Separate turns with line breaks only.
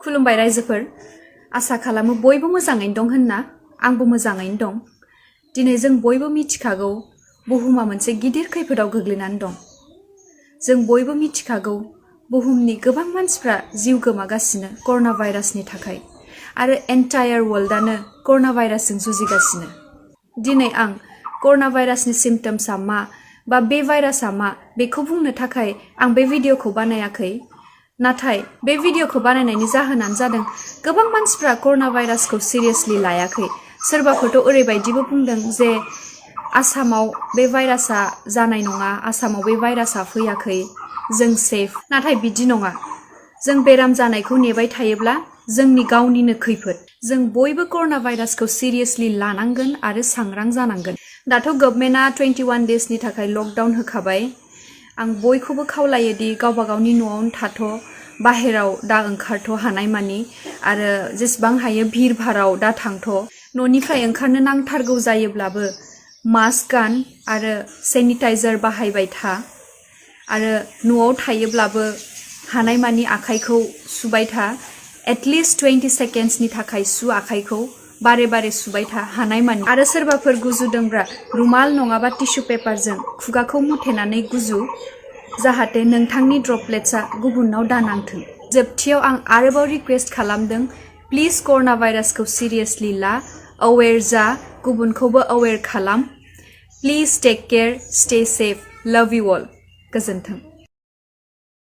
खुलुमबाय रायजोफोर आसा खालामो बयबो मोजाङैनो दं होनना आंबो मोजाङैनो दं दिनै जों बयबो मिथिखागौ बुहुमा मोनसे गिदिर खैफोदाव गोग्लैनानै दं जों बयबो मिथिखागौ बुहुमनि गोबां मानसिफ्रा जिउ गोमागासिनो कर'ना भाइरासनि थाखाय आरो एन्टायार वर्ल्डआनो कर'ना भाइरासजों जुजिगासिनो दिनै आं कर'ना भाइरासनि सिम्पटम्सआ मा बा बे भाइरासआ मा बेखौ बुंनो थाखाय आं बे भिडिअखौ बानायाखै नाथाय बे भिडिअखौ बानायनायनि जाहोनानो जादों गोबां मानसिफ्रा कर'ना भाइरासखौ सिरियासलि लायाखै सोरबाफोरथ' ओरैबायदिबो बुंदों जे आसामाव बे भाइरासआ जानाय नङा आसामाव बे भाइरासआ फैयाखै जों सेफ नाथाय बिदि नङा जों बेराम जानायखौ नेबाय थायोब्ला जोंनि गावनिनो खैफोद जों बयबो कर'ना भाइरासखौ सिरियासलि लानांगोन आरो सांग्रां जानांगोन दाथ' गभर्नमेन्टआ 21 डेजनि थाखाय लकडाउन होखाबाय आं बयखौबो खावलायो दि गावबा गावनि न'आवनो थाथ' बाहेराव दा ओंखारथ' हानायमानि आरो जेसेबां हायो भिर भाराव दा थांथ' न'निफ्राय ओंखारनो नांथारगौ जायोब्लाबो मास्क गान आरो सेनिटाइजार बाहायबाय था आरो न'आव थायोब्लाबो हानायमानि आखाइखौ सुबाय था एटलिस्ट 20 सेकेन्ड्सनि थाखाय सु आखाइखौ बारे बारे सुबाय था हानायमानि आरो सोरबाफोर गुजुदोंब्ला रुमाल नङाबा टिश्यू पेपारजों खुगाखौ मुथेनानै गुजु जाहाथे नोंथांनि ड्रपलेट्सआ गुबुननाव दानांथों जोबथियाव आं आरोबाव रिक्वेस्ट खालामदों प्लिज कर'ना भाइरासखौ सिरियासलि ला अवेयर जा गुबुनखौबो अवेयर खालाम please take care stay safe love you all गोजोन्थों